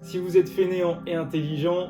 Si vous êtes fainéant et intelligent,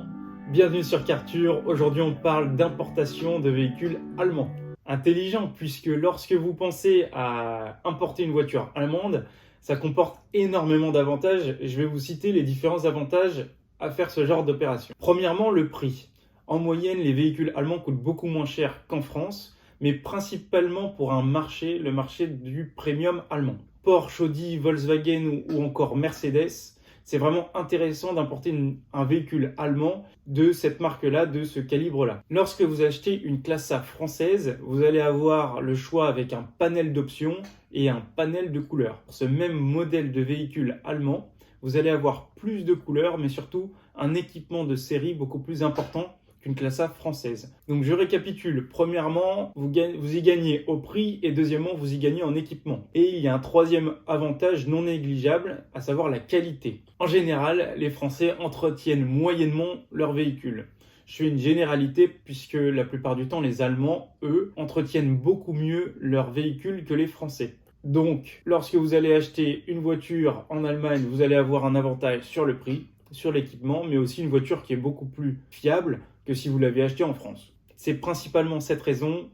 bienvenue sur Carture. Aujourd'hui, on parle d'importation de véhicules allemands. Intelligent, puisque lorsque vous pensez à importer une voiture allemande, ça comporte énormément d'avantages. Je vais vous citer les différents avantages à faire ce genre d'opération. Premièrement, le prix. En moyenne, les véhicules allemands coûtent beaucoup moins cher qu'en France, mais principalement pour le marché du premium allemand. Porsche, Audi, Volkswagen ou encore Mercedes, c'est vraiment intéressant d'importer un véhicule allemand de cette marque-là, de ce calibre-là. Lorsque vous achetez une classe A française, vous allez avoir le choix avec un panel d'options et un panel de couleurs. Pour ce même modèle de véhicule allemand, vous allez avoir plus de couleurs, mais surtout un équipement de série beaucoup plus important qu'une classe A française. Donc je récapitule. Premièrement, vous y gagnez au prix et deuxièmement, vous y gagnez en équipement. Et il y a un troisième avantage non négligeable, à savoir la qualité. En général, les Français entretiennent moyennement leur véhicule. Je fais une généralité puisque la plupart du temps, les Allemands, eux, entretiennent beaucoup mieux leur véhicule que les Français. Donc, lorsque vous allez acheter une voiture en Allemagne, vous allez avoir un avantage sur le prix, sur l'équipement, mais aussi une voiture qui est beaucoup plus fiable que si vous l'avez achetée en France. C'est principalement cette raison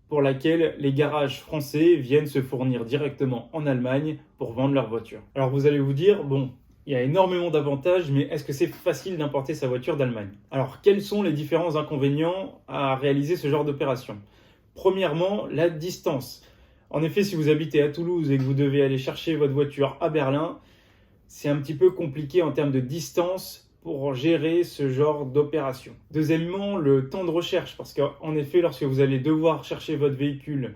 pour laquelle les garages français viennent se fournir directement en Allemagne pour vendre leurs voitures. Alors vous allez vous dire, bon, il y a énormément d'avantages, mais est-ce que c'est facile d'importer sa voiture d'Allemagne? Alors quels sont les différents inconvénients à réaliser ce genre d'opération? Premièrement, la distance. En effet, si vous habitez à Toulouse et que vous devez aller chercher votre voiture à Berlin, c'est un petit peu compliqué en termes de distance pour gérer ce genre d'opération. Deuxièmement, le temps de recherche, parce qu'en effet, lorsque vous allez devoir chercher votre véhicule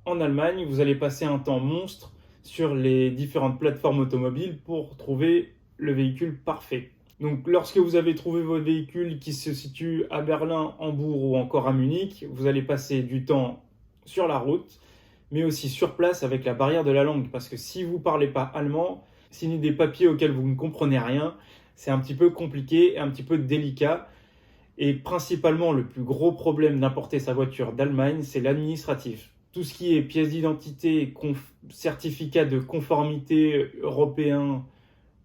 en Allemagne, vous allez passer un temps monstre sur les différentes plateformes automobiles pour trouver le véhicule parfait. Donc lorsque vous avez trouvé votre véhicule qui se situe à Berlin, Hambourg ou encore à Munich, vous allez passer du temps sur la route, mais aussi sur place avec la barrière de la langue, parce que si vous ne parlez pas allemand, signer des papiers auxquels vous ne comprenez rien, c'est un petit peu compliqué et un petit peu délicat. Et principalement, le plus gros problème d'importer sa voiture d'Allemagne, c'est l'administratif. Tout ce qui est pièces d'identité, certificat de conformité européen,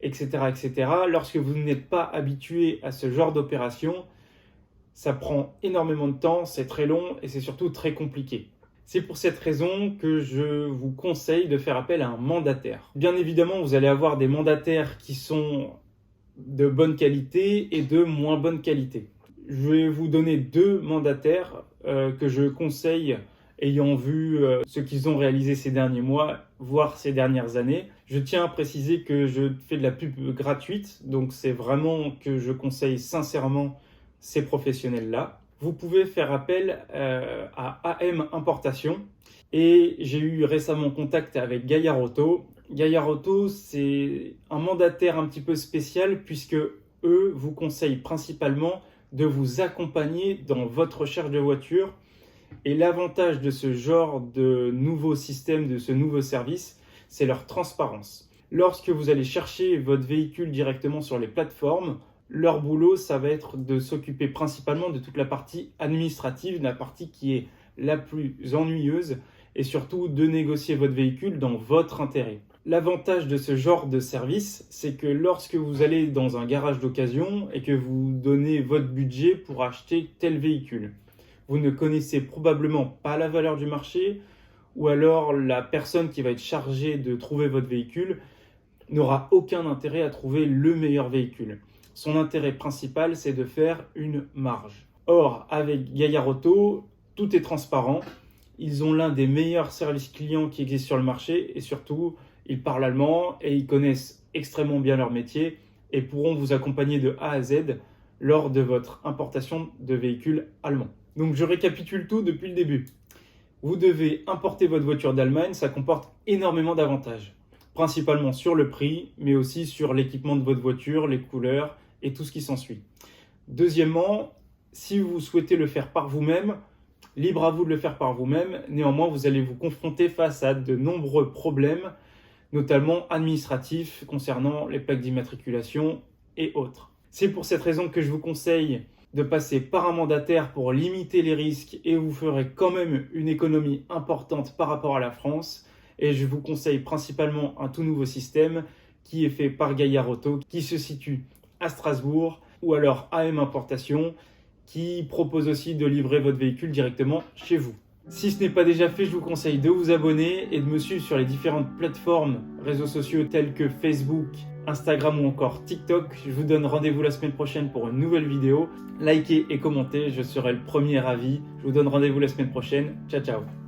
etc., etc., lorsque vous n'êtes pas habitué à ce genre d'opération, ça prend énormément de temps, c'est très long et c'est surtout très compliqué. C'est pour cette raison que je vous conseille de faire appel à un mandataire. Bien évidemment, vous allez avoir des mandataires qui sont de bonne qualité et de moins bonne qualité. Je vais vous donner deux mandataires que je conseille ayant vu ce qu'ils ont réalisé ces derniers mois, voire ces dernières années. Je tiens à préciser que je fais de la pub gratuite, donc c'est vraiment que je conseille sincèrement ces professionnels-là. Vous pouvez faire appel à AM Importation et j'ai eu récemment contact avec Gaillard Auto. Gaillard Auto, c'est un mandataire un petit peu spécial puisque eux vous conseillent principalement de vous accompagner dans votre recherche de voiture. Et l'avantage de ce genre de nouveau système, de ce nouveau service, c'est leur transparence. Lorsque vous allez chercher votre véhicule directement sur les plateformes, leur boulot, ça va être de s'occuper principalement de toute la partie administrative, la partie qui est la plus ennuyeuse et surtout de négocier votre véhicule dans votre intérêt. L'avantage de ce genre de service, c'est que lorsque vous allez dans un garage d'occasion et que vous donnez votre budget pour acheter tel véhicule, vous ne connaissez probablement pas la valeur du marché ou alors la personne qui va être chargée de trouver votre véhicule n'aura aucun intérêt à trouver le meilleur véhicule. Son intérêt principal, c'est de faire une marge. Or, avec Gaillard Auto, tout est transparent. Ils ont l'un des meilleurs services clients qui existent sur le marché et surtout, ils parlent allemand et ils connaissent extrêmement bien leur métier et pourront vous accompagner de A à Z lors de votre importation de véhicules allemands. Donc, je récapitule tout depuis le début. Vous devez importer votre voiture d'Allemagne, ça comporte énormément d'avantages. Principalement sur le prix, mais aussi sur l'équipement de votre voiture, les couleurs et tout ce qui s'ensuit. Deuxièmement, si vous souhaitez le faire par vous-même, libre à vous de le faire par vous-même. Néanmoins, vous allez vous confronter face à de nombreux problèmes, notamment administratifs concernant les plaques d'immatriculation et autres. C'est pour cette raison que je vous conseille de passer par un mandataire pour limiter les risques et vous ferez quand même une économie importante par rapport à la France. Et je vous conseille principalement un tout nouveau système qui est fait par Gaillard Auto, qui se situe à Strasbourg ou alors AM Importation qui propose aussi de livrer votre véhicule directement chez vous. Si ce n'est pas déjà fait, je vous conseille de vous abonner et de me suivre sur les différentes plateformes réseaux sociaux tels que Facebook, Instagram ou encore TikTok. Je vous donne rendez-vous la semaine prochaine pour une nouvelle vidéo. Likez et commentez, je serai le premier ravi. Je vous donne rendez-vous la semaine prochaine. Ciao ciao.